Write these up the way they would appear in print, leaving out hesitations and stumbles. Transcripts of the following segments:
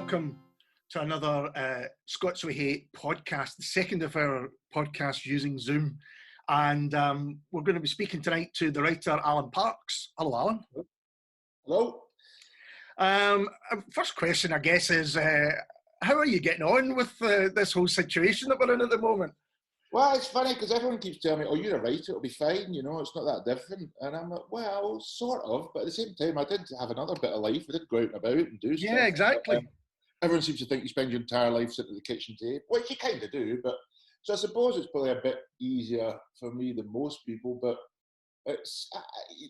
welcome to another Scots Whay podcast, the second of our podcasts using Zoom. And we're going to be speaking tonight to the writer Alan Parks. Hello, Alan. Hello. First question, I guess, is how are you getting on with this whole situation that we're in at the moment? Well, it's funny because everyone keeps telling me, "Oh, you're a writer; it'll be fine. You know, it's not that different." And I'm like, "Well, sort of." But at the same time, I did have another bit of life. I did go out and about and do stuff. Yeah, exactly. But, everyone seems to think you spend your entire life sitting at the kitchen table, which you kind of do. But so I suppose it's probably a bit easier for me than most people. But it's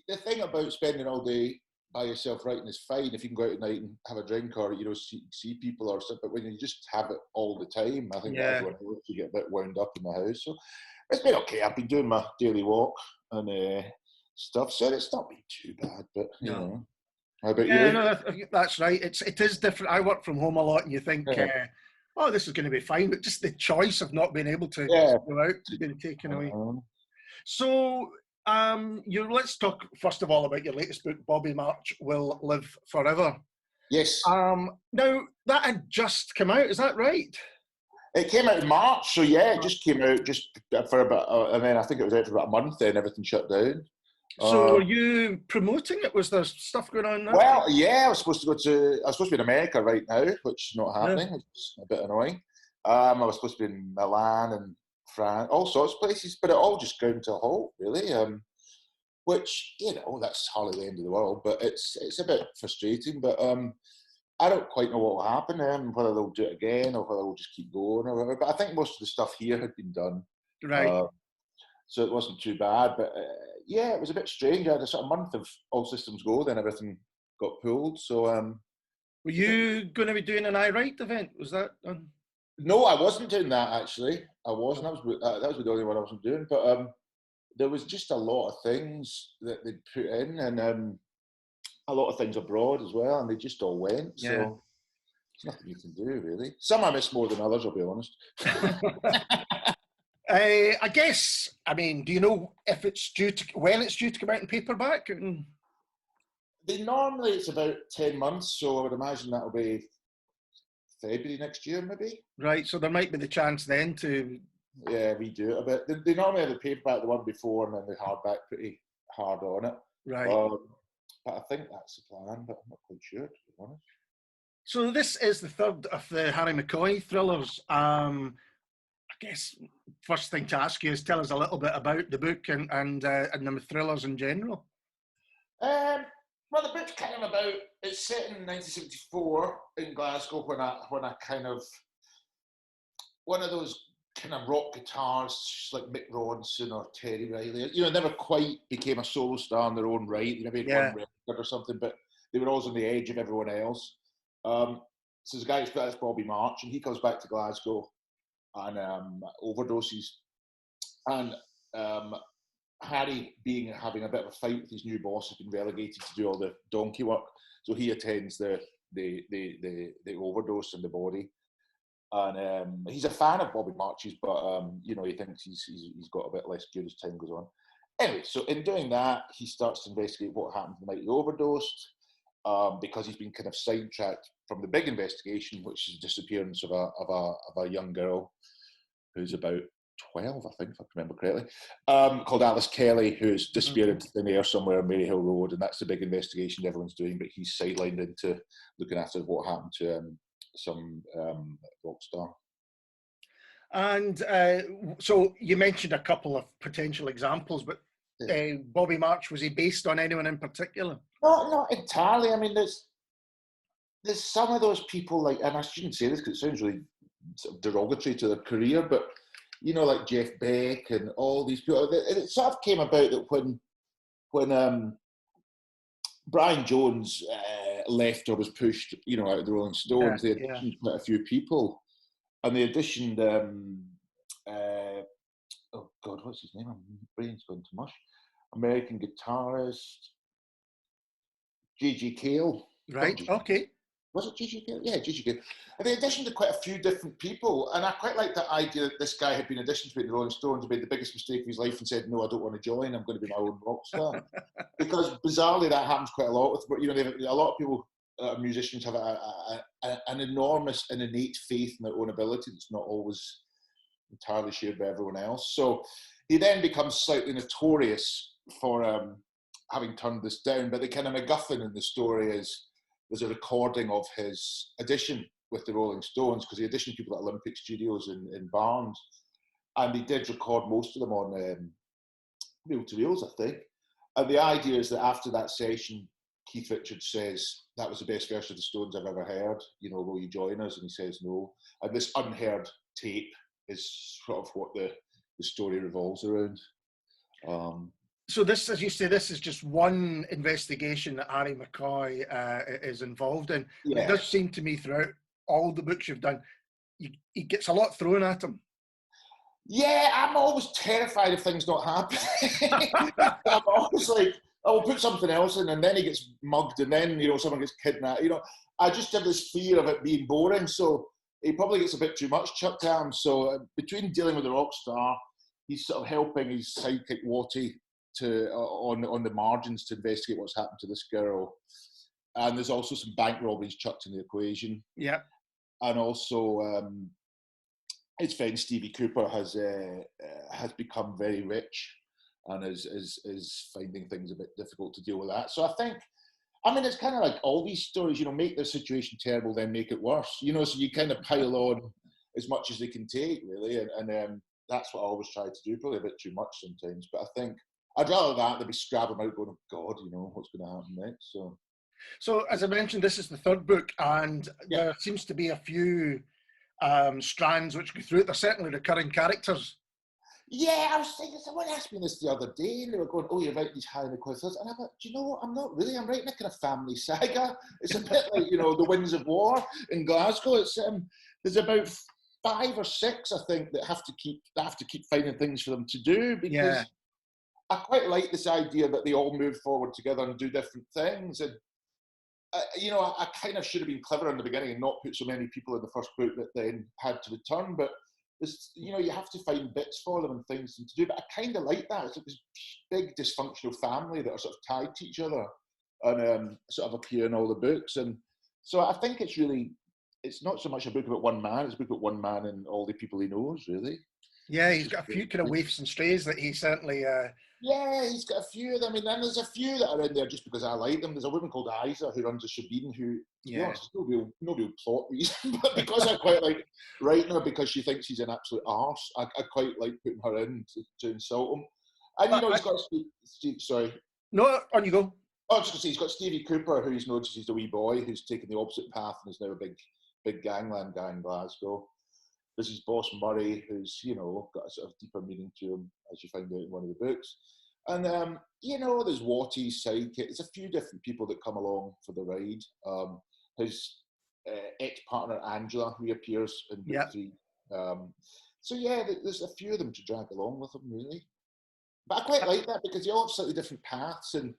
the thing about spending all day by yourself writing is fine if you can go out at night and have a drink or see people or something. But when you just have it all the time, I think that everyone else you get a bit wound up in the house. So it's been okay. I've been doing my daily walk and stuff, so it's not been too bad. But you know, how about you? No, that's right. It is different. I work from home a lot, and you think, oh, this is going to be fine, but just the choice of not being able to go out has been taken away. So. Let's talk first of all about your latest book, Bobby March Will Live Forever. Yes. Now that had just come out, is that right? It came out in March, so yeah, it just came out just for about, and then I think it was out for about a month. Then everything shut down. So were you promoting it? Was there stuff going on now? Well, yeah, I was supposed to be in America right now, which is not happening. Which is a bit annoying. I was supposed to be in Milan and France, all sorts of places, but it all just ground to a halt, really. Which, you know, that's hardly the end of the world, but it's a bit frustrating. But I don't quite know what will happen, whether they'll do it again or whether they'll just keep going or whatever. But I think most of the stuff here had been done, right? So it wasn't too bad. But yeah, it was a bit strange. I had a sort of month of all systems go, then everything got pulled. So were you going to be doing an I Write event? Was that done? No, I wasn't doing that, actually. I wasn't. That was the only one I wasn't doing. But there was just a lot of things that they'd put in and a lot of things abroad as well, and they just all went. Yeah. So there's nothing you can do, really. Some I miss more than others, I'll be honest. I guess, I mean, do you know if when it's due to come out in paperback? Normally it's about 10 months, so I would imagine that'll be February next year, maybe. Right, so there might be the chance then to redo it a bit. They normally have the paperback the one before and then the hardback pretty hard on it. Right. But I think that's the plan, but I'm not quite sure, to be honest. So this is the third of the Harry McCoy thrillers. I guess first thing to ask you is tell us a little bit about the book and the thrillers in general. Well, the book's kind of about, it's set in 1974 in Glasgow when I kind of, one of those kind of rock guitarists like Mick Ronson or Terry Riley, you know, never quite became a solo star in their own right. They maybe had one record or something, but they were always on the edge of everyone else. So there's a guy that's Bobby March, and he comes back to Glasgow and overdoses. And Harry, having a bit of a fight with his new boss, has been relegated to do all the donkey work. So he attends the overdose in the body, and he's a fan of Bobby March's, but you know, he thinks he's got a bit less good as time goes on. Anyway, so in doing that, he starts to investigate what happened the night he overdosed, because he's been kind of sidetracked from the big investigation, which is the disappearance of a young girl who's about 12, I think, if I remember correctly, called Alice Kelly, who's disappeared in the air somewhere on Maryhill Road, and that's the big investigation everyone's doing, but he's sidelined into looking after what happened to some rock star. And so you mentioned a couple of potential examples, but Bobby March, was he based on anyone in particular? Not entirely. I mean, there's some of those people, like, and I shouldn't say this because it sounds really sort of derogatory to their career, but you know, like Jeff Beck and all these people. It sort of came about that when Brian Jones left or was pushed, you know, out of the Rolling Stones, they auditioned quite a few people, and they auditioned. Oh God, what's his name? My brain's going to mush. American guitarist J.G. Cale. Right. Okay. Was it J.G. Cale? Yeah, J.G. Cale. And they auditioned to quite a few different people, and I quite like that idea that this guy had been auditioned to be the Rolling Stones, made the biggest mistake of his life, and said, "No, I don't want to join. I'm going to be my own rock star." Because bizarrely, that happens quite a lot with, you know, a lot of people musicians have an enormous and innate faith in their own ability that's not always entirely shared by everyone else. So he then becomes slightly notorious for having turned this down, but the kind of MacGuffin in the story is there's a recording of his audition with the Rolling Stones, because he auditioned people at Olympic Studios in Barnes, and he did record most of them on reel-to-reels, I think. And the idea is that after that session, Keith Richards says, "That was the best version of the Stones I've ever heard, you know, will you join us?" And he says no. And this unheard tape is sort of what the story revolves around. So this, as you say, this is just one investigation that Harry McCoy is involved in. Yeah. It does seem to me throughout all the books you've done, he gets a lot thrown at him. Yeah, I'm always terrified of things not happening. I'm always like, I'll put something else in, and then he gets mugged, and then, you know, someone gets kidnapped. You know, I just have this fear of it being boring, so he probably gets a bit too much chucked at him. So between dealing with the rock star, he's sort of helping his sidekick Watty to on the margins to investigate what's happened to this girl. And there's also some bank robberies chucked in the equation. Yeah. And also his friend Stevie Cooper has become very rich and is finding things a bit difficult to deal with that. So I mean, it's kind of like all these stories, you know, make their situation terrible, then make it worse. You know, so you kind of pile on as much as they can take, really. And that's what I always try to do, probably a bit too much sometimes. But I think I'd rather that than be scrabbling out going, oh, God, you know, what's going to happen next? So, as I mentioned, this is the third book, and there seems to be a few strands which go through it. They're certainly recurring characters. Yeah, I was thinking, someone asked me this the other day, and they were going, "Oh, you're writing these Harry McCoy things," and I thought, do you know what? I'm not really. I'm writing a kind of family saga. It's a bit like, you know, the Winds of War in Glasgow. It's there's about 5 or 6, I think, that have to keep finding things for them to do, because I quite like this idea that they all move forward together and do different things. And you know, I kind of should have been clever in the beginning and not put so many people in the first book that then had to return, but you know, you have to find bits for them and things to do. But I kind of like that. It's like this big dysfunctional family that are sort of tied to each other and sort of appear in all the books. And so I think it's not so much a book about one man, it's a book about one man and all the people he knows, really. Yeah, he's got a few kind of waifs and strays that he certainly... Yeah, he's got a few of them. And then there's a few that are in there just because I like them. There's a woman called Isa who runs a shebeen who, to be honest, no real plot reason, but because I quite like writing her because she thinks he's an absolute arse, I quite like putting her in to insult him. And, you know, he's got sorry. No, on you go. Oh, I was just going to say, he's got Stevie Cooper, who he's noticed he's a wee boy who's taken the opposite path and is now a big gangland guy in Glasgow. There's his boss Murray, who's, you know, got a sort of deeper meaning to him, as you find out in one of the books. And, you know, there's Watty's sidekick. There's a few different people that come along for the ride. His ex-partner Angela reappears in book 3. So, yeah, there's a few of them to drag along with him, really. But I quite like that because they all have slightly different paths. And,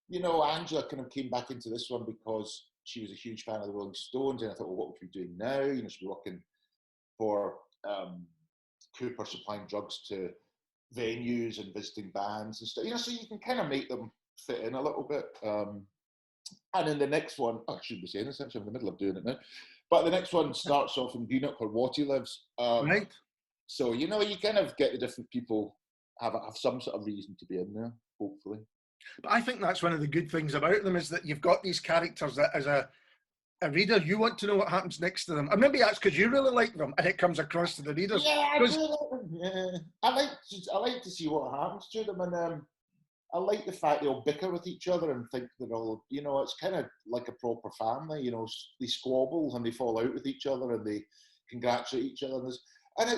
you know, Angela kind of came back into this one because she was a huge fan of the Rolling Stones. And I thought, well, what would we be doing now? You know, she'd be working for Cooper supplying drugs to venues and visiting bands and stuff, you know, so you can kind of make them fit in a little bit. And in the next one, I shouldn't be saying this, actually, I'm in the middle of doing it now, but the next one starts off in Greenock where Watty lives. Right. So, you know, you kind of get the different people have some sort of reason to be in there, hopefully. But I think that's one of the good things about them is that you've got these characters that as a reader, you want to know what happens next to them. And maybe that's because you really like them and it comes across to the readers. Yeah, I do like them. Yeah. I like to see what happens to them. And I like the fact they all bicker with each other and think they're all, you know, it's kind of like a proper family, you know, they squabble and they fall out with each other and they congratulate each other. And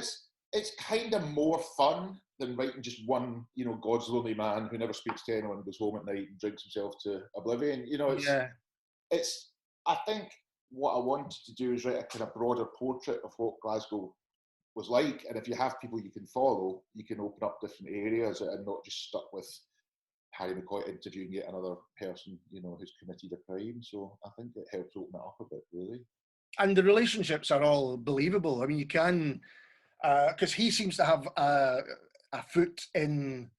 it's kind of more fun than writing just one, you know, God's lonely man who never speaks to anyone and goes home at night and drinks himself to oblivion. You know, I think what I wanted to do is write a kind of broader portrait of what Glasgow was like. And if you have people you can follow, you can open up different areas and not just stuck with Harry McCoy interviewing yet another person, you know, who's committed a crime. So I think it helps open it up a bit, really. And the relationships are all believable. I mean, you can, because he seems to have a foot in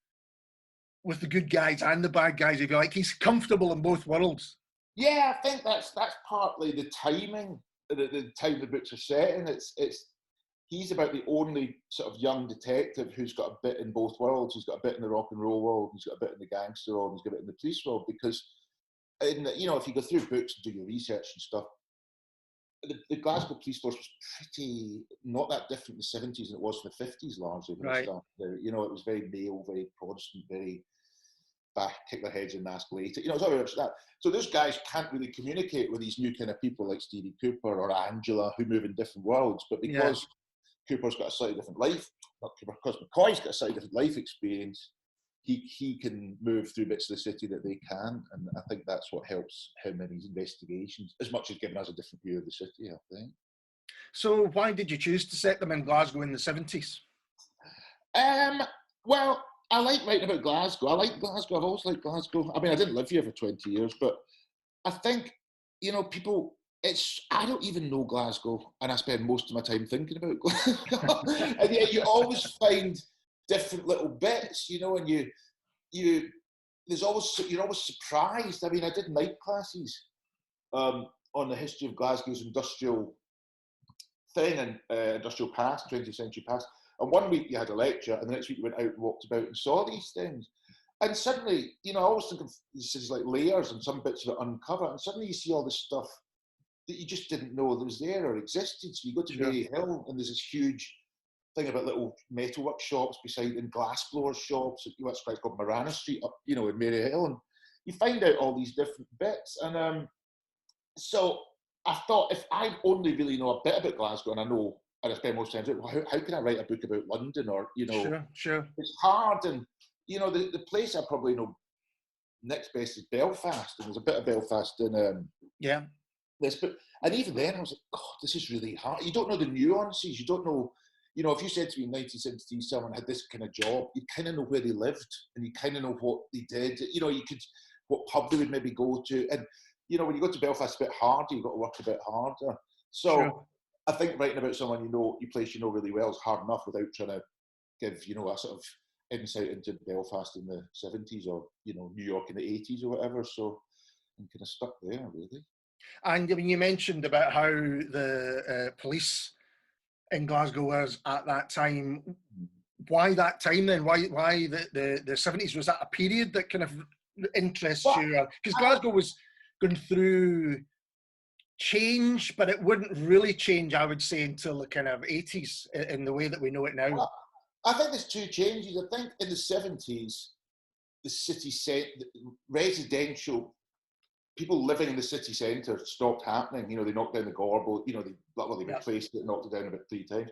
with the good guys and the bad guys, if you like. He's comfortable in both worlds. Yeah, I think that's partly the timing, the time the books are set in. He's about the only sort of young detective who's got a bit in both worlds. He's got a bit in the rock and roll world, he's got a bit in the gangster world, he's got a bit in the police world. Because, if you go through books and do your research and stuff, the Glasgow police force was pretty not that different in the 70s than it was in the 50s, largely. When it started there. It was very male, very Protestant, very back, kick their heads and ask later. It's all about that. So those guys can't really communicate with these new kind of people like Stevie Cooper or Angela who move in different worlds. But because Cooper's got a slightly different life, not Cooper, because McCoy's got a slightly different life experience, he can move through bits of the city that they can, and I think that's what helps him in his investigations, as much as giving us a different view of the city, I think. So why did you choose to set them in Glasgow in the 70s? Well, I like writing about Glasgow. I like Glasgow. I've always liked Glasgow. I mean, I didn't live here for 20 years, but I think, people, I don't even know Glasgow, and I spend most of my time thinking about Glasgow. And yet you always find different little bits, and you're always surprised. I mean, I did night classes on the history of Glasgow's industrial thing and industrial past, 20th century past. And one week you had a lecture, and the next week you went out and walked about and saw these things. And suddenly, I always think of these cities like layers, and some bits of it uncover, and suddenly you see all this stuff that you just didn't know that was there or existed. So you go to Mary Hill, and there's this huge thing about little metalwork shops beside, and glassblowers shops. What's quite called Marana Street up, in Mary Hill, and you find out all these different bits. And so I thought, if I only really know a bit about Glasgow, and I spend most times, well, how can I write a book about London? Or Sure. It's hard, and the place I probably know next best is Belfast, and there's a bit of Belfast in this, but and even then I was like, God, this is really hard. You don't know the nuances. You don't know. If you said to me in 1973 someone had this kind of job, you kind of know where they lived, and you kind of know what they did. You could, what pub they would maybe go to, and when you go to Belfast, it's a bit harder. You've got to work a bit harder. So I think writing about someone place really well is hard enough without trying to give a sort of insight into Belfast in the 70s or New York in the 80s or whatever. So I'm kind of stuck there really. And I mean, you mentioned about how the police in Glasgow was at that time. Why that time then? Why the 70s? Was that a period that kind of interests you? Because Glasgow was going through change, but it wouldn't really change, I would say, until the kind of 80s in the way that we know it now. Well, I think there's two changes. I think in the 70s, the city residential people living in the city centre stopped happening. They knocked down the Gorbo. They replaced it, knocked it down about 3 times.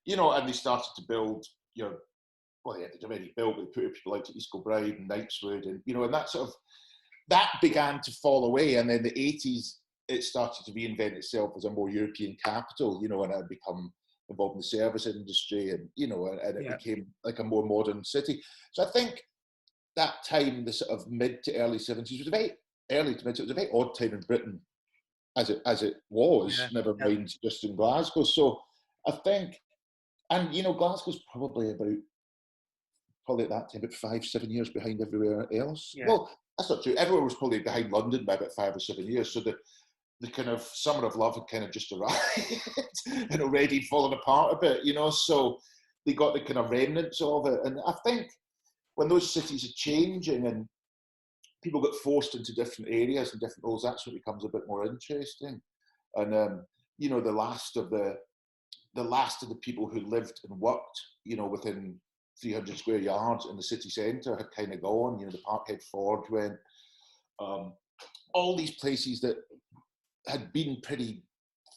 And they started to build. They had already built, but they put people out to East Kilbride and Knightswood, and and that sort of that began to fall away. And then the 80s, it started to reinvent itself as a more European capital. And it had become involved in the service industry, and and it became like a more modern city. So I think that time, the sort of mid to early 70s, was a very early to mid. It was a very odd time in Britain, as it was. Never mind just in Glasgow. So I think, and Glasgow's probably at that time about 5-7 years behind everywhere else. Yeah. Well, that's not true. Everywhere was probably behind London by about 5 or 7 years. So the kind of summer of love had kind of just arrived and already fallen apart a bit, So they got the kind of remnants of it. And I think when those cities are changing and people get forced into different areas and different roles, that's what becomes a bit more interesting. And the last of the people who lived and worked, within 300 square yards in the city centre had kind of gone. The Parkhead Ford went. All these places that had been pretty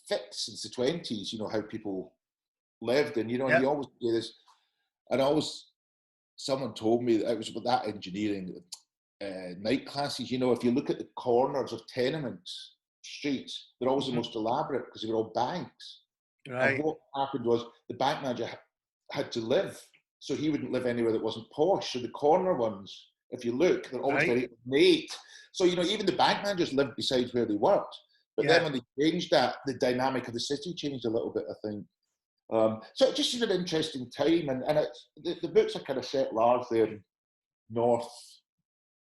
fixed since the 20s, how people lived, and and you always do this. And someone told me that it was about that engineering night classes. If you look at the corners of tenements streets, they're always the most elaborate because they were all banks. Right. And what happened was the bank manager had to live, so he wouldn't live anywhere that wasn't posh. So the corner ones, if you look, they're always very ornate. So even the bank managers lived beside where they worked. But then when they changed that, the dynamic of the city changed a little bit, I think. So it just seemed an interesting time, and the books are kind of set largely in north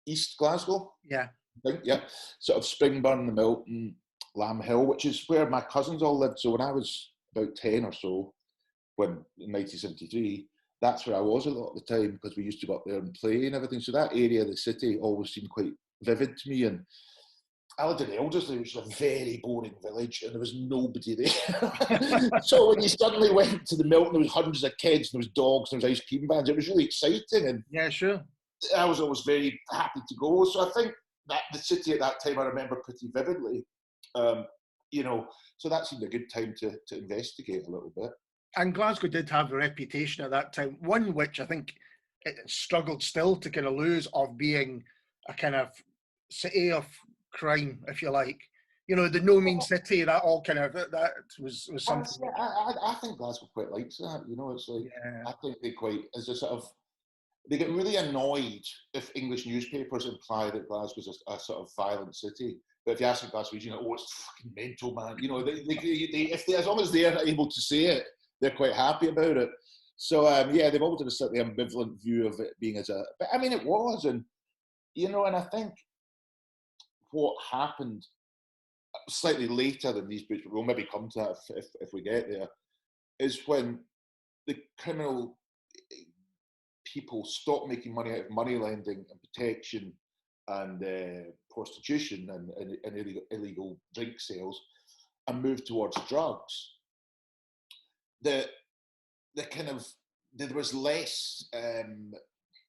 east Glasgow. Yeah. I think, yeah. Sort of Springburn, Milton, Lamb Hill, which is where my cousins all lived. So when I was about 10 or so, in 1973, that's where I was a lot of the time, because we used to go up there and play and everything. So that area of the city always seemed quite vivid to me. And I lived in Elderslie, which is a very boring village, and there was nobody there. So when you suddenly went to the Milton, there was hundreds of kids, and there was dogs, and there was ice cream vans. It was really exciting, and yeah, sure. I was always very happy to go. So I think that the city at that time I remember pretty vividly. You know, so that seemed a good time to investigate a little bit. And Glasgow did have a reputation at that time, one which I think it struggled still to kind of lose, of being a kind of city of crime, if you like. You know, the no mean city, that all kind of, that was something. I think Glasgow quite likes that. You know, it's like, yeah. I think they quite, as a sort of, they get really annoyed if English newspapers imply that Glasgow's a sort of violent city. But if you ask a Glaswegian, you know, oh, it's fucking mental, man. You know, as long as they're able to say it, they're quite happy about it. So, yeah, they've always had a slightly ambivalent view of it being but I mean, it was. And, you know, and I think what happened slightly later than these books, but we'll maybe come to that if we get there, is when the criminal people stopped making money out of money lending and protection and prostitution and illegal drink sales, and moved towards drugs. There was less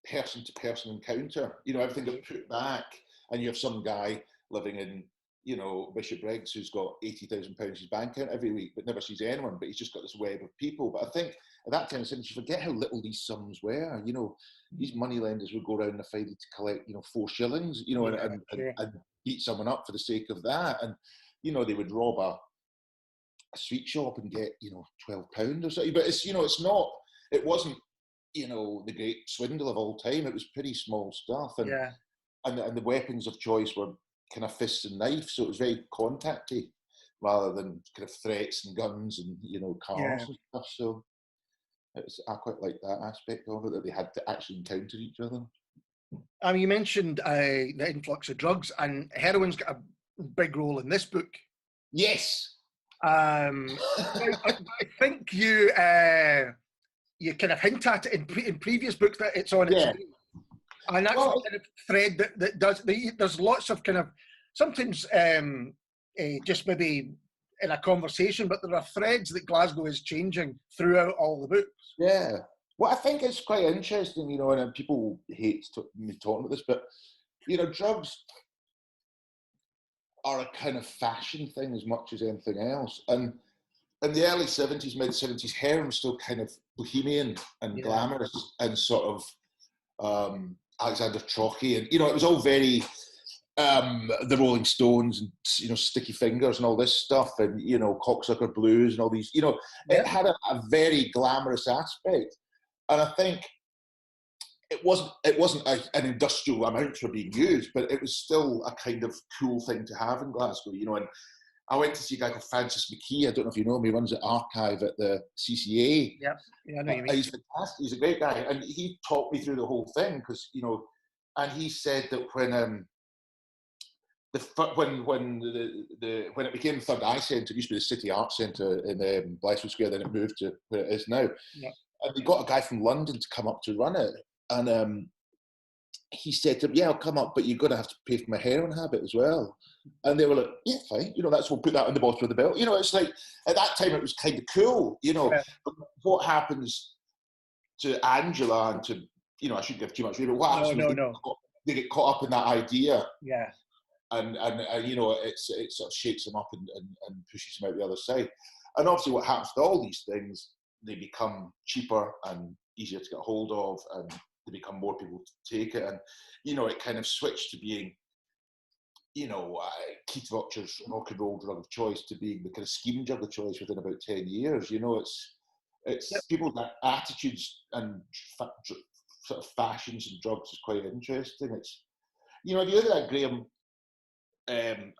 person-to-person encounter. You know, everything got put back, and you have some guy living in, you know, Bishopbriggs who's got £80,000 in his bank account every week, but never sees anyone. But he's just got this web of people. But I think at that time, you forget how little these sums were. You know, these moneylenders would go around on a Friday to collect, you know, 4 shillings, you know, and beat someone up for the sake of that. And, you know, they would rob a sweet shop and get, you know, £12 or something. But it's, you know, it wasn't, you know, the great swindle of all time. It was pretty small stuff. And, and the weapons of choice were kind of fists and knives. So it was very contacty rather than kind of threats and guns and, you know, cars and stuff. So I quite like that aspect of it, that they had to actually encounter each other. You mentioned the influx of drugs, and heroin's got a big role in this book. Yes. I think you kind of hint at it in previous books that it's on its own. And that's the kind of thread that does. There's lots of kind of, sometimes just maybe in a conversation, but there are threads that Glasgow is changing throughout all the books. Yeah. Well, I think it's quite interesting, you know, and people hate me talking about this, but, you know, drugs are a kind of fashion thing as much as anything else. And in the early 70s, mid-70s, heroin was still kind of bohemian and glamorous and sort of Alexander Trochy. And, you know, it was all very the Rolling Stones and, you know, Sticky Fingers and all this stuff, and, you know, Cocksucker Blues and all these, you know, it had a very glamorous aspect. And I think it wasn't an industrial amount for being used, but it was still a kind of cool thing to have in Glasgow, you know. And I went to see a guy called Francis McKee. I don't know if you know him. He runs the archive at the CCA. Yeah, I know you mean. He's fantastic. He's a great guy, and he talked me through the whole thing, because, you know, and he said that when it became the Third Eye Centre, it used to be the City Arts Centre in Glasgow Square, then it moved to where it is now. Yeah. And they got a guy from London to come up to run it, and he said to him, "Yeah, I'll come up, but you're going to have to pay for my heroin habit as well." And they were like, "Yeah, fine. You know, we'll put that on the bottom of the bill." You know, it's like, at that time it was kind of cool, you know. Yeah. But what happens to Angela and to, you know, I shouldn't give too much away, but what happens they get caught up in that idea. Yeah. And you know, it sort of shakes them up and pushes them out the other side. And obviously what happens to all these things, they become cheaper and easier to get hold of, and they become more people to take it. And, you know, it kind of switched to being, you know, Keith Rutcher's rock and roll drug of choice to being the kind of scheme drug of choice within about 10 years. You know, it's people's attitudes and sort of fashions and drugs is quite interesting. It's, you know, the other that Graham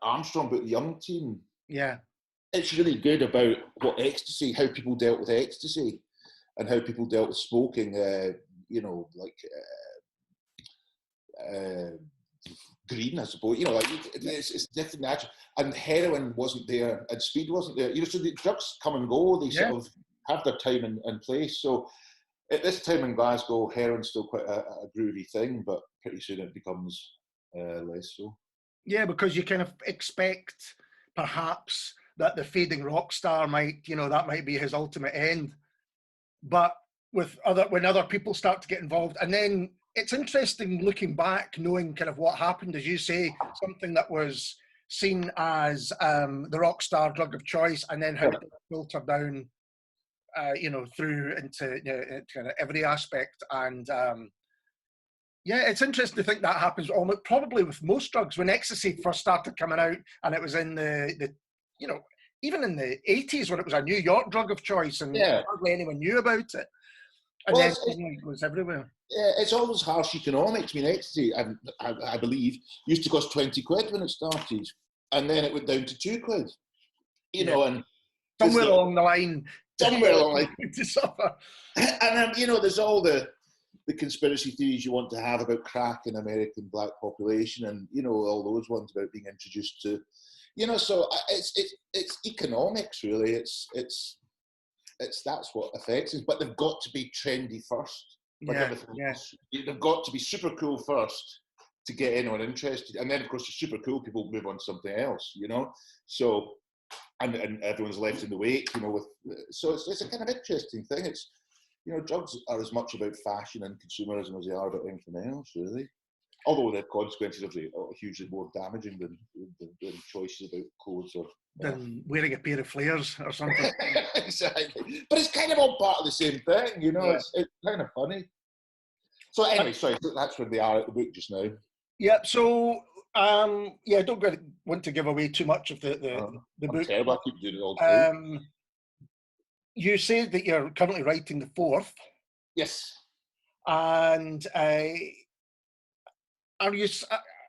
Armstrong about the young team. Yeah. It's really good about how people dealt with ecstasy and how people dealt with smoking, you know, like green, I suppose. You know, like it's different natural. And heroin wasn't there, and speed wasn't there. You know, so the drugs come and go. They sort of have their time and place. So at this time in Glasgow, heroin's still quite a groovy thing, but pretty soon it becomes less so. Yeah, because you kind of expect perhaps that the fading rock star might, you know, that might be his ultimate end. But when other people start to get involved, and then it's interesting looking back, knowing kind of what happened, as you say, something that was seen as the rock star drug of choice, and then how it filtered down, you know, through into kind of every aspect. And yeah, it's interesting to think that happens almost probably with most drugs. When ecstasy first started coming out, and it was in the you know, even in the 80s when it was a New York drug of choice, and hardly anyone knew about it. And then it was everywhere. Yeah, it's always harsh economics. I mean, ecstasy, I believe, used to cost 20 quid when it started, and then it went down to 2 quid. You know, and somewhere along the line, to suffer. And you know, there's all the conspiracy theories you want to have about crack in American black population, and you know, all those ones about being introduced to, you know. So it's economics, really. It's that's what affects us. But they've got to be trendy first. They've got to be super cool first to get anyone interested, and then of course the super cool people move on to something else, you know. So and everyone's left in the wake, you know. With so it's a kind of interesting thing. It's, you know, drugs are as much about fashion and consumerism as they are about anything else, really. Although the consequences are hugely more damaging than choices about clothes or than wearing a pair of flares or something. Exactly. But it's kind of all part of the same thing, you know. It's kind of funny. So anyway, sorry, that's where they are at the book just now. Yeah. So I don't want to give away too much of the book. Terrible. I keep doing it all the time. You say that you're currently writing the 4th. Yes. And are you?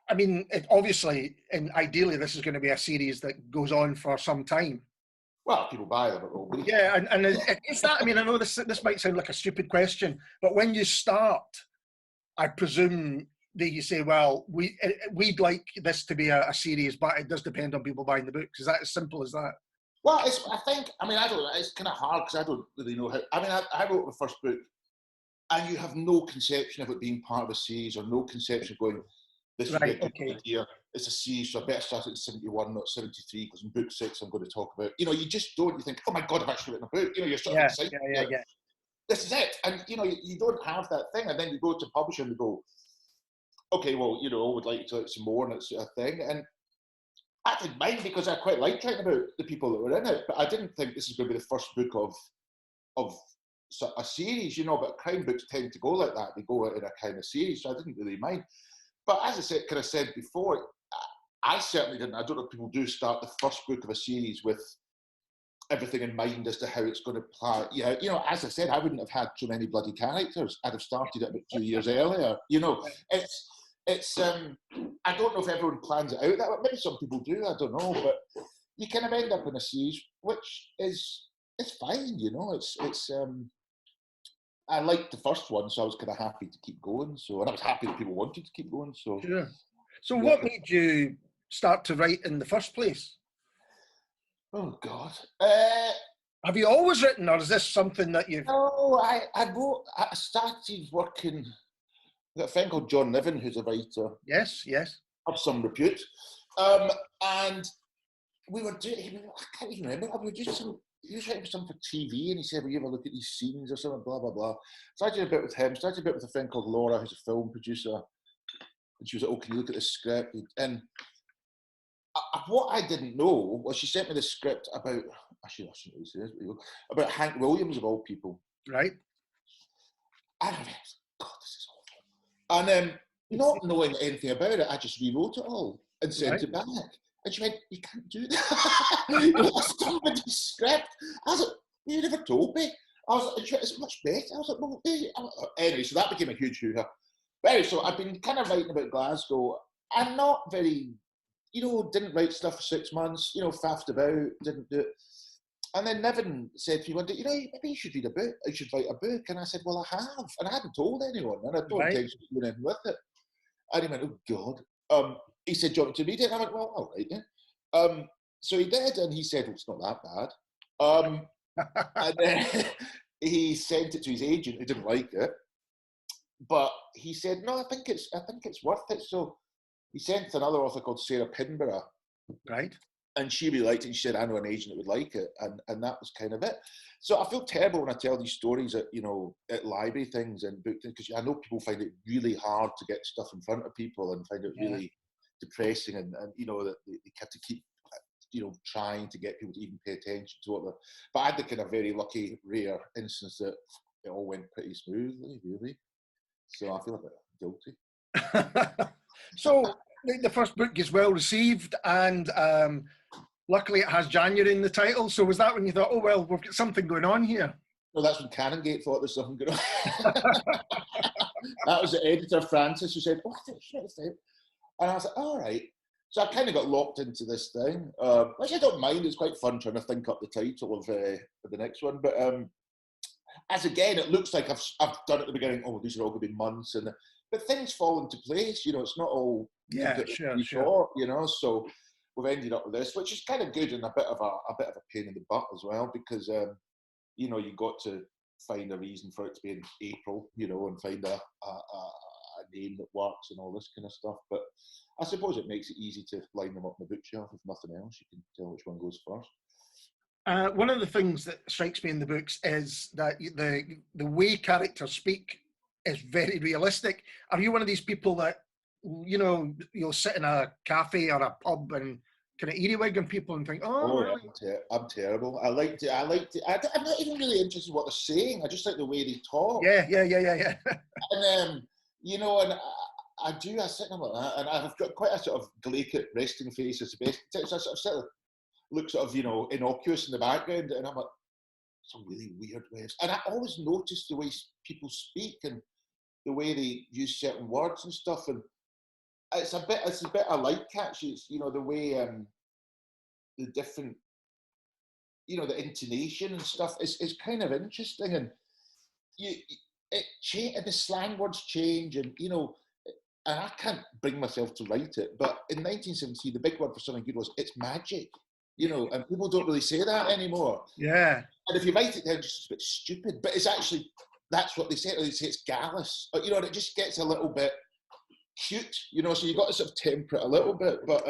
I mean, obviously, and ideally, this is going to be a series that goes on for some time. Well, people buy them, it will be. Yeah, and is that? I mean, I know this might sound like a stupid question, but when you start, I presume that you say, well, we'd like this to be a series, but it does depend on people buying the books. Is that as simple as that? Well, it's kind of hard because I don't really know how. I mean, I wrote the first book, and you have no conception of it being part of a series, or no conception of going, this would be a good idea. It's a series, so I better start at 71, not 73, because in book 6 I'm going to talk about. You know, you just don't. You think, oh my God, I've actually written a book. You know, you're sort of excited. Yeah. This is it, and you know, you don't have that thing, and then you go to publisher and they go, okay, well, you know, would like to write some more, and it's a thing, and I didn't mind because I quite liked writing about the people that were in it, but I didn't think this is going to be the first book of a series, you know. But crime books tend to go like that; they go in a kind of series, so I didn't really mind. But as I said before, I certainly didn't. I don't know if people do start the first book of a series with everything in mind as to how it's going to play. Yeah, you know, as I said, I wouldn't have had so many bloody characters. I'd have started it about 2 years earlier. You know, it's I don't know if everyone plans it out that way. Maybe some people do. I don't know, but you kind of end up in a series, which is fine. You know, it's I liked the first one, so I was kind of happy to keep going. So, and I was happy that people wanted to keep going. So, sure. So, what made you start to write in the first place? Oh God! Have you always written, or is this something that you've? No, I started working. I've got a friend called John Niven, who's a writer. Yes. Of some repute, and we were doing. I can't even remember. We were doing some. He was writing something for TV, and he said, "Will you ever look at these scenes or something?" Blah blah blah. So I did a bit with him. Started a bit with a friend called Laura, who's a film producer. And she was like, "Oh, can you look at the script?" And what I didn't know was she sent me the script about. I shouldn't really say this, about Hank Williams of all people. Right. And I went, God, this is awful. And not knowing anything about it, I just rewrote it all and sent it back. And she went, "You can't do that." That's somebody's script. I was like, "You never told me." I was like, "It's much better." I was like, "Well, anyway," so that became a huge hoo-ha. But anyway, so I've been kind of writing about Glasgow. I'm not very, you know, didn't write stuff for 6 months, you know, faffed about, didn't do it. And then Niven said to me one day, "You know, maybe you should read a book. You should write a book." And I said, "Well, I have." And I hadn't told anyone. And I don't intention to do anything with it. And he went, "Oh, God." he said, do you want me to read it? And I went, well, all right, yeah. So he did, and he said, well, it's not that bad. And then he sent it to his agent, who didn't like it. But he said, no, I think it's worth it. So he sent to another author called Sarah Pinborough. Right. And she really liked it. And she said, I know an agent that would like it. And that was kind of it. So I feel terrible when I tell these stories at, at library things and book things, because I know people find it really hard to get stuff in front of people and find it really depressing. And that they have to keep, trying to get people to even pay attention to what but I had the kind of very lucky, rare instance that it all went pretty smoothly, really. So I feel a bit guilty. So the first book is well received, and luckily it has January in the title. So was that when you thought, oh, well, we've got something going on here? No, that's when Canongate thought there's something going on. That was the editor, Francis, who said, oh, this time. And I was like, all right. So I kind of got locked into this thing, which I don't mind. It's quite fun trying to think up the title of the next one. But as again, it looks like I've done at the beginning, oh, these are all going to be months. But things fall into place, it's not all sure. So we've ended up with this, which is kind of good and a bit of a pain in the butt as well, because you got to find a reason for it to be in April, and find a name that works and all this kind of stuff. But I suppose it makes it easy to line them up on the bookshelf. If nothing else, you can tell which one goes first. One of the things that strikes me in the books is that the way characters speak is very realistic. Are you one of these people that, you'll sit in a cafe or a pub and kind of earwig on people and think, oh really? I'm terrible. I'm not even really interested in what they're saying. I just like the way they talk. Yeah. And and I sit there like that, and I've got quite a sort of glacial resting face as the best. So I sort of look sort of innocuous in the background, and I'm like, some really weird ways. And I always notice the way people speak and the way they use certain words and stuff. And it's a bit I like catchy. It's the way the different the intonation and stuff is kind of interesting. And the slang words change, and and I can't bring myself to write it, but in 1970 the big word for something good was it's magic. And people don't really say that anymore. Yeah. And if you write it down, it's just a bit stupid, but it's actually, that's what they say. They say it's gallus, and it just gets a little bit cute, so you've got to sort of temper it a little bit. But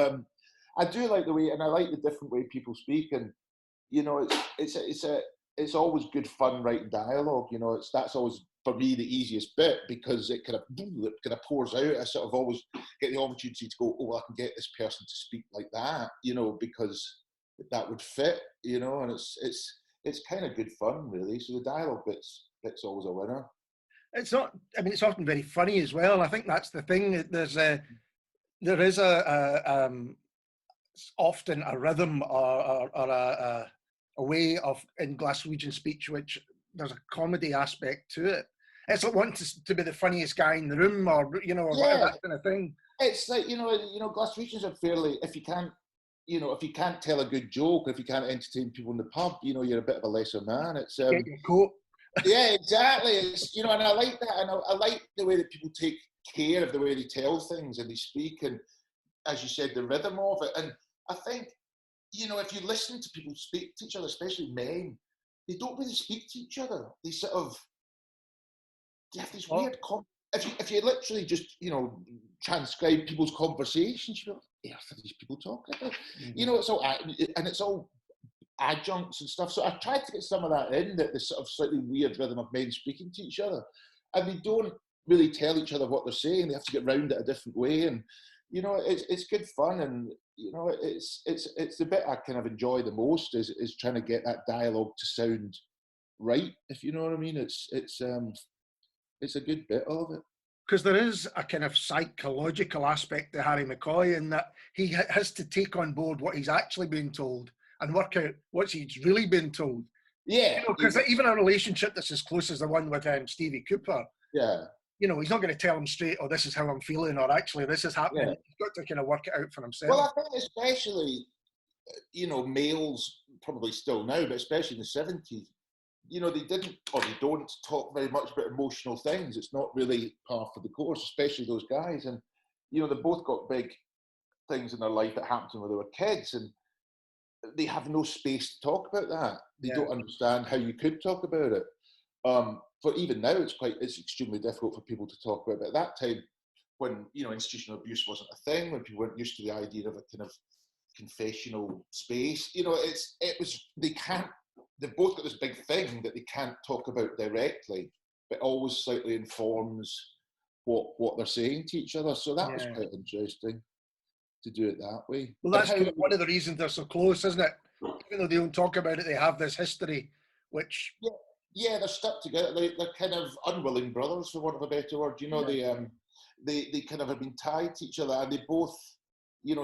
I do like the way, and I like the different way people speak, and it's always good fun writing dialogue. That's always for me the easiest bit, because it kind of pours out. I sort of always get the opportunity to go, oh, well, I can get this person to speak like that, because that would fit, and it's kind of good fun, really. So the dialogue bit's always a winner. It's not. I mean, it's often very funny as well. I think that's the thing. There is often a rhythm or a way of in Glaswegian speech which there's a comedy aspect to it. It's like wanting to be the funniest guy in the room, or whatever, that kind of thing. It's like Glaswegians are fairly, if you can't tell a good joke, if you can't entertain people in the pub, you're a bit of a lesser man. It's get your coat. Yeah, exactly. It's and I like that, and I like the way that people take care of the way they tell things and they speak, and as you said, the rhythm of it. And I think if you listen to people speak to each other, especially men, they don't really speak to each other. They have these weird. If you literally just transcribe people's conversations, you're like, yeah, these people talking about. Mm-hmm. It's all adjuncts and stuff. So I tried to get some of that in, that the sort of slightly weird rhythm of men speaking to each other, and they don't really tell each other what they're saying. They have to get round it a different way, and it's good fun, and it's the bit I kind of enjoy the most is trying to get that dialogue to sound right, if you know what I mean. It's a good bit of it. Because there is a kind of psychological aspect to Harry McCoy, in that he has to take on board what he's actually being told and work out what he's really been told. Yeah. Because even a relationship that's as close as the one with Stevie Cooper, yeah, he's not going to tell him straight, oh, this is how I'm feeling, or actually this is happening. Yeah. He's got to kind of work it out for himself. Well, I think especially, males, probably still now, but especially in the 70s, they didn't, or they don't talk very much about emotional things. It's not really part of the course, especially those guys. And, they both got big things in their life that happened to them when they were kids, and they have no space to talk about that. They don't understand how you could talk about it. For even now, it's extremely difficult for people to talk about. But at that time, when institutional abuse wasn't a thing, when people weren't used to the idea of a kind of confessional space, they've both got this big thing that they can't talk about directly, but always slightly informs what they're saying to each other. So that was quite interesting to do it that way. Well, that's kind of one of the reasons they're so close, isn't it? Even though they don't talk about it, they have this history, which... Yeah, they're stuck together. They're kind of unwilling brothers, for want of a better word. They kind of have been tied to each other, and they both,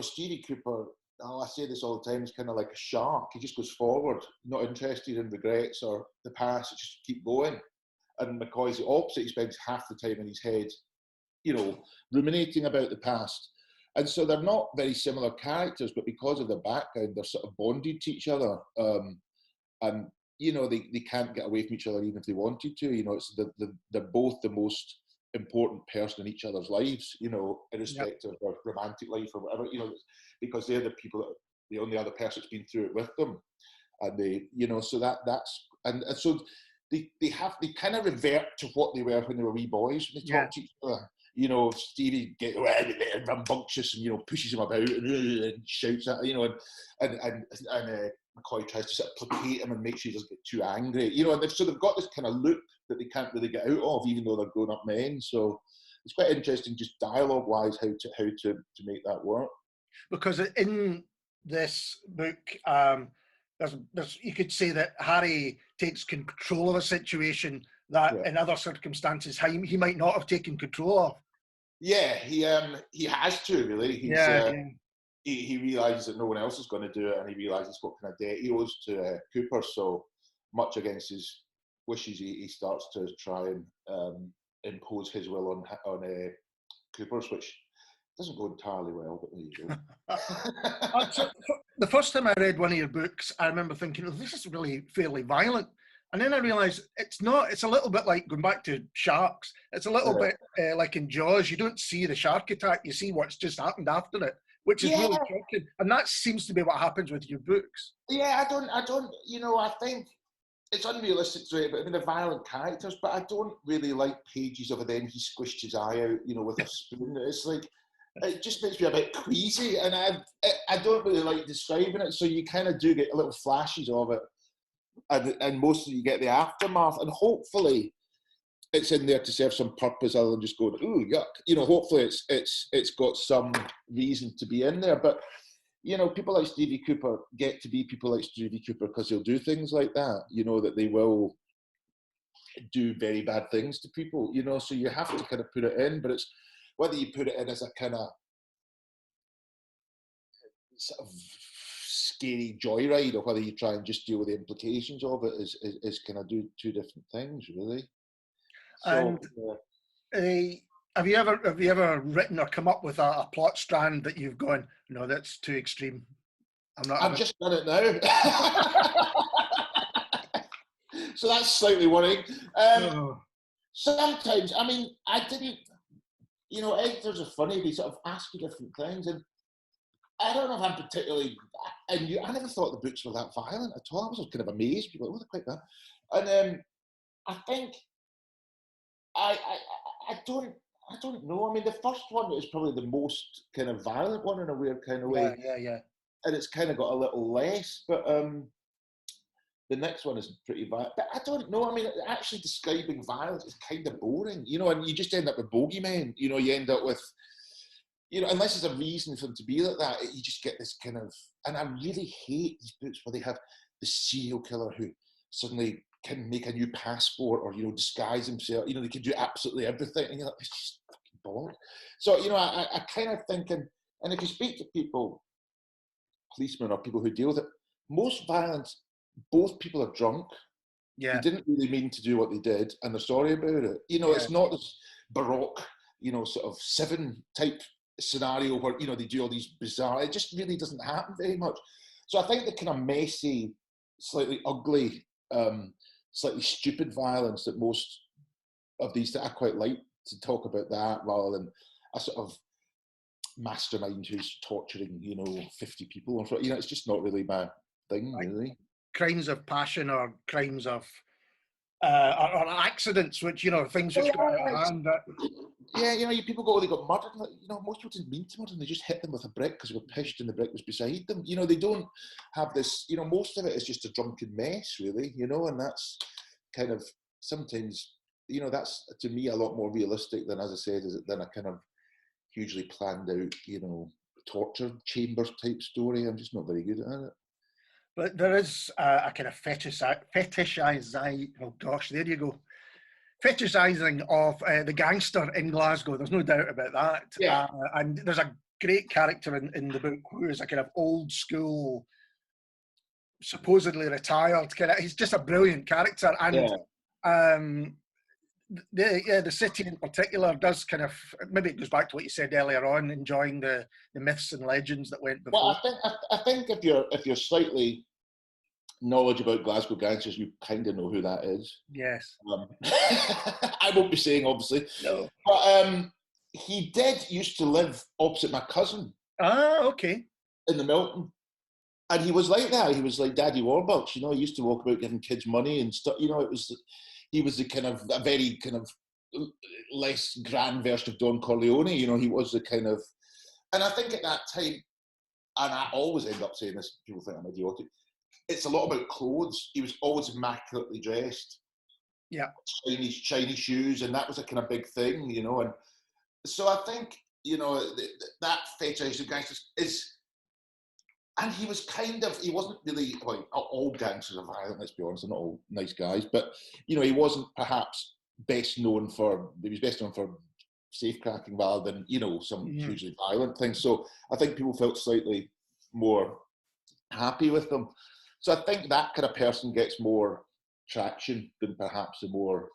Stevie Cooper, I say this all the time, is kind of like a shark. He just goes forward, not interested in regrets or the past, just keep going. And McCoy's the opposite. He spends half the time in his head, ruminating about the past. And so they're not very similar characters, but because of their background, they're sort of bonded to each other. And they can't get away from each other even if they wanted to. They're both the most important person in each other's lives, irrespective of their romantic life or whatever, because they're the people that the only other person that's been through it with them. And they, so so they kind of revert to what they were when they were wee boys, when they talk to each other. Stevie gets rambunctious and pushes him about and shouts at and McCoy tries to sort of placate him and make sure he doesn't get too angry. And they've got this kind of loop that they can't really get out of, even though they're grown-up men. So it's quite interesting, just dialogue-wise, how to make that work. Because in this book, there's you could say that Harry takes control of a situation that in other circumstances he might not have taken control of. Yeah, he has to, really. He realises that no one else is going to do it, and he realises what kind of debt he owes to Cooper. So much against his wishes, he starts to try and impose his will on Cooper's, which doesn't go entirely well, but there you go. So, the first time I read one of your books, I remember thinking, oh, this is really fairly violent. And then I realised it's not. It's a little bit like going back to sharks. It's a little bit like in Jaws. You don't see the shark attack. You see what's just happened after it, which is really shocking. And that seems to be what happens with your books. Yeah, I don't. I think it's unrealistic to it, but the violent characters. But I don't really like pages of it. Then he squished his eye out, with a spoon. It's like it just makes me a bit queasy, and I don't really like describing it. So you kind of do get little flashes of it. And mostly you get the aftermath, and hopefully it's in there to serve some purpose other than just going, ooh, yuck. Hopefully it's got some reason to be in there. But people like Stevie Cooper get to be people like Stevie Cooper because they'll do things like that. That they will do very bad things to people. So you have to kind of put it in, but it's whether you put it in as a kind of sort of scary joyride or whether you try and just deal with the implications of it is kind of two different things, really. So, and have you ever written or come up with a plot strand that you've gone, no, that's too extreme? I've just done it now. So that's slightly worrying. Sometimes, I didn't, editors are funny, they sort of ask you different things, and I don't know if I'm particularly, I never thought the books were that violent at all. I was kind of amazed. People were like, oh, they're quite that. And I think I don't know. The first one is probably the most kind of violent one in a weird kind of way. Yeah. And it's kind of got a little less, but the next one is pretty violent. But I don't know. Actually describing violence is kind of boring, and you just end up with bogeymen. You end up with, unless there's a reason for them to be like that, you just get this kind of, and I really hate these books where they have the serial killer who suddenly can make a new passport or, disguise himself. They can do absolutely everything. And you're like, it's just fucking boring. So, I kind of thinking, and if you speak to people, policemen or people who deal with it, most violence, both people are drunk. Yeah. They didn't really mean to do what they did and they're sorry about it. It's not this Baroque, sort of Seven type scenario where they do all these bizarre, it just really doesn't happen very much. So I think the kind of messy, slightly ugly, slightly stupid violence that most of these, I quite like to talk about that rather than a sort of mastermind who's torturing, 50 people. It's just not really my thing, really. Crimes of passion or crimes of or accidents, which things which got out of hand. Yeah, people they got murdered. Most people didn't mean to murder them. They just hit them with a brick because they were pissed and the brick was beside them. They don't have this. Most of it is just a drunken mess, really. And that's kind of sometimes. That's to me a lot more realistic than, as I said, than a kind of hugely planned out, torture chambers type story. I'm just not very good at it. But there is a kind of fetishizing. Oh gosh, there you go. Fetishizing of the gangster in Glasgow. There's no doubt about that. Yeah. And there's a great character in the book who is a kind of old school, supposedly retired kind of. He's just a brilliant character, and the city in particular does kind of, maybe it goes back to what you said earlier on, enjoying the myths and legends that went before. Well, I think if you're slightly knowledge about Glasgow gangsters, you kind of know who that is. Yes. I won't be saying, obviously. No. But he used to live opposite my cousin. Ah, okay. In the Milton. And he was like that. He was like Daddy Warbucks, He used to walk about giving kids money and stuff. He was the kind of, a very kind of less grand version of Don Corleone. He was the kind of, and I think at that time, and I always end up saying this, people think I'm idiotic, it's a lot about clothes. He was always immaculately dressed. Yeah. Shiny shoes, and that was a kind of big thing, And so I think, that fetish of gangsters is, and he was he wasn't really, well, all gangsters are violent, let's be honest, they're not all nice guys, but, he wasn't perhaps he was best known for safecracking rather than, some hugely violent things. So I think people felt slightly more happy with them. So I think that kind of person gets more traction than perhaps the more,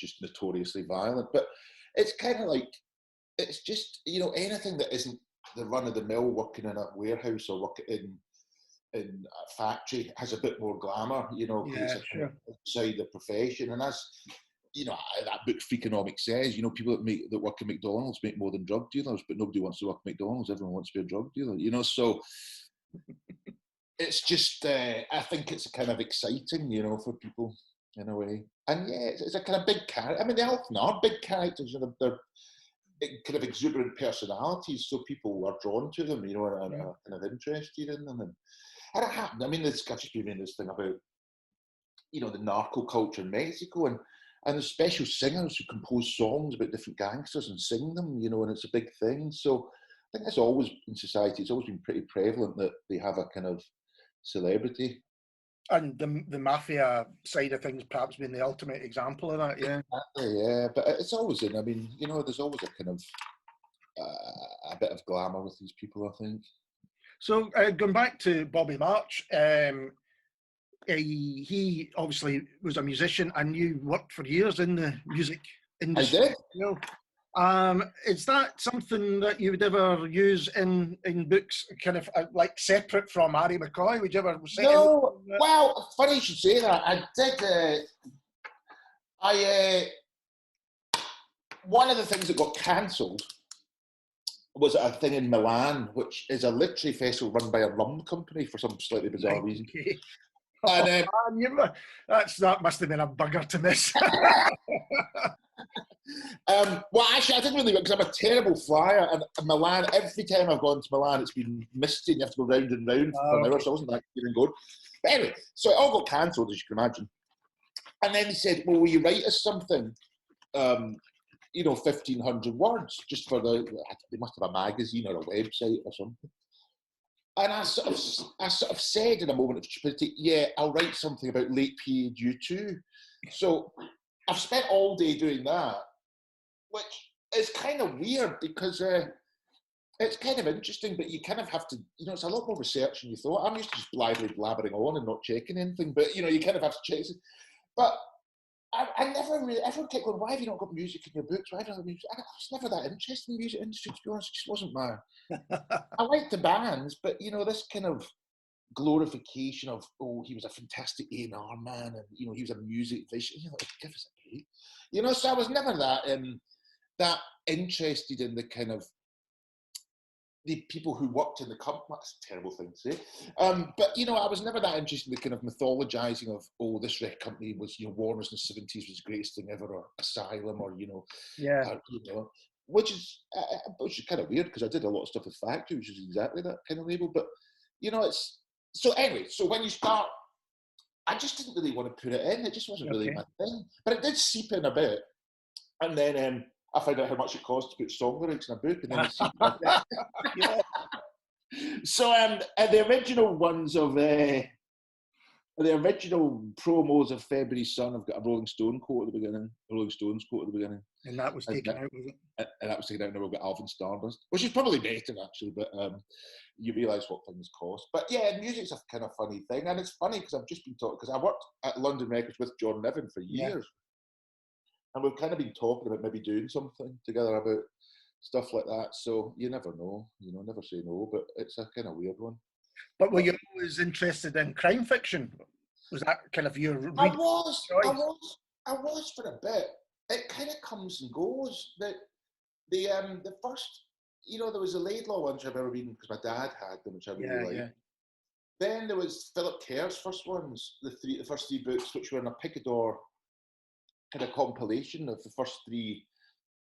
just notoriously violent. But it's kind of like, it's just, anything that isn't the run-of-the-mill working in a warehouse or working in a factory has a bit more glamour, Yeah, sure. Outside the profession. And as, that book Freakonomics says, people that work in McDonald's make more than drug dealers, but nobody wants to work at McDonald's. Everyone wants to be a drug dealer, so it's just, I think it's kind of exciting, for people in a way. And yeah, it's a kind of big character. I mean, they often are big characters, they're kind of exuberant personalities, so people are drawn to them, and are kind of interested in them. And it happened. I mean, I've just been reading this thing about, the narco culture in Mexico, and there's special singers who compose songs about different gangsters and sing them, and it's a big thing. So I think that's always in society. It's always been pretty prevalent that they have a kind of celebrity. And the mafia side of things perhaps being the ultimate example of that, yeah. Exactly, yeah, but it's always there's always a kind of a bit of glamour with these people, I think. So going back to Bobby March, he obviously was a musician, and you worked for years in the music industry. I did. Is that something that you would ever use in books, kind of like separate from Harry McCoy? Would you ever say? No. Well, funny you should say that. I did. One of the things that got cancelled was a thing in Milan, which is a literary festival run by a rum company for some slightly bizarre reason. Okay. And, that must have been a bugger to miss. Well, actually, I didn't really, because I'm a terrible flyer, and Milan, every time I've gone to Milan, it's been misty, and you have to go round and round for an hour, so I wasn't that good and good. But anyway, so it all got cancelled, as you can imagine. And then he said, well, will you write us something, 1,500 words, just for they must have a magazine or a website or something. And I sort of said in a moment of stupidity, yeah, I'll write something about late period U2. So I've spent all day doing that, which is kind of weird because it's kind of interesting, but you kind of have to, it's a lot more research than you thought. I'm used to just blithely blabbering on and not checking anything, but, you kind of have to check. But I never really, everyone kept going, why have you not got music in your books? Why have you not got music? I was never that interested in the music industry, to be honest. It just wasn't my... I liked the bands, but, this kind of glorification of, oh, he was a fantastic A&R man, and, he was a music vision. Give us a break. So I was never that interested in the kind of the people who worked in the company. That's a terrible thing to say. But, you know, I was never that interested in the kind of mythologizing of, oh, this record company was, you know, Warner's in the 70s was the greatest thing ever, or Asylum, or, you know, you know, which is kind of weird because I did a lot of stuff with Factory, which is exactly that kind of label. But, you know, it's, so anyway, so when you start, I just didn't really want to put it in. It just wasn't really my thing. But it did seep in a bit. And then I found out how much it cost to put song lyrics in a book, and then it seeped in. So the original ones of the original promos of February Sun have got a Rolling Stone quote at the beginning, a Rolling Stones quote at the beginning. And that was taken out, was it? And that was taken out, and now we've got Alvin Stardust, which is probably better, actually, but you realise what things cost. But yeah, music's a kind of funny thing, and it's funny because I've just been talking, because I worked at London Records with John Niven for years, and we've kind of been talking about maybe doing something together about stuff like that. So you never know, you know, never say no, but it's a kind of weird one. But were you always interested in crime fiction? Was that kind of your I was for a bit. It kind of comes and goes. The first, you know, there was the Laidlaw ones I've ever reading because my dad had them, which I really liked. Yeah. Then there was Philip Kerr's first ones, the first three books, which were in a Picador kind of compilation of the first three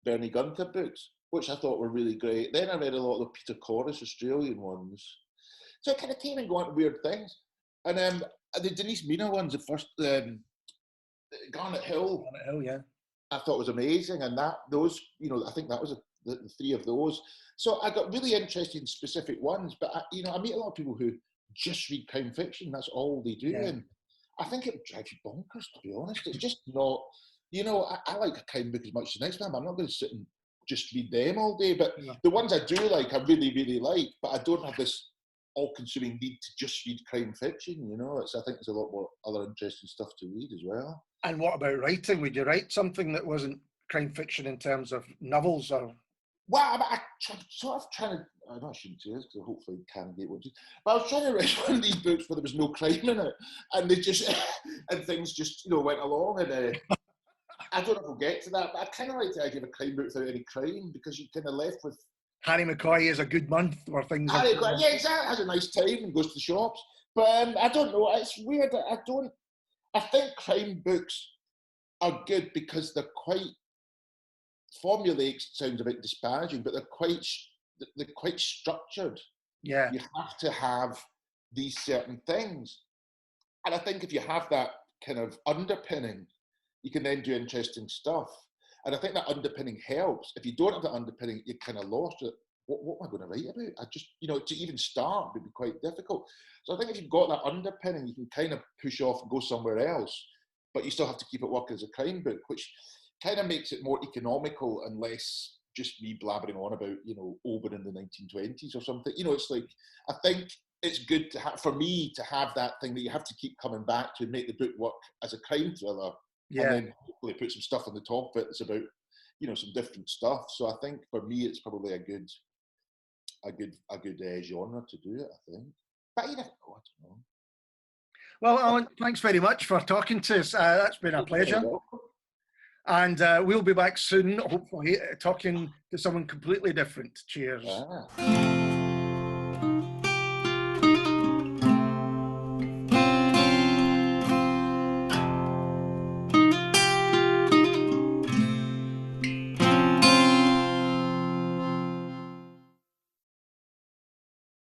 Bernie Gunther books, which I thought were really great. Then I read a lot of the Peter Corris Australian ones. So it kind of came and went weird things. And the Denise Mina ones, the first Garnet Hill. Garnet Hill, yeah. I thought was amazing. And those, you know, I think that was the three of those. So I got really interested in specific ones. But, you know, I meet a lot of people who just read crime fiction. That's all they do. Yeah. And I think it drives you bonkers, to be honest. It's just not, you know, I like a crime book as much as the next time. I'm not going to sit and just read them all day. But the ones I do like, I really, really like. But I don't have this all-consuming need to just read crime fiction, you know. I think there's a lot more other interesting stuff to read as well. And what about writing? Would you write something that wasn't crime fiction in terms of novels or? Well, I know I shouldn't say this because hopefully I can get one. But I was trying to write one of these books where there was no crime in it, and they just and things just, you know, went along. And I don't know if we'll get to that, but I kind of like the idea of a crime book without any crime, because you're kind of left with Harry McCoy is a good month or things. Harry McCoy, yeah, exactly. Has a nice time and goes to the shops. But I don't know. It's weird. I think crime books are good because they're quite formulaic. Sounds a bit disparaging, but they're quite structured. Yeah. You have to have these certain things, and I think if you have that kind of underpinning, you can then do interesting stuff. And I think that underpinning helps. If you don't have that underpinning, you're kind of lost. What am I going to write about? I just, you know, to even start would be quite difficult. So I think if you've got that underpinning, you can kind of push off and go somewhere else, but you still have to keep it working as a crime book, which kind of makes it more economical and less just me blabbering on about, you know, Oban in the 1920s or something. You know, it's like, I think it's good to have, for me, to have that thing that you have to keep coming back to and make the book work as a crime thriller. Yeah. And then hopefully put some stuff on the top of it that's about, you know, some different stuff. So I think for me, it's probably a good genre to do it, I think. But you never know, I don't know. Well, Alan, thanks very much for talking to us. That's been a pleasure. And we'll be back soon, hopefully, talking to someone completely different. Cheers.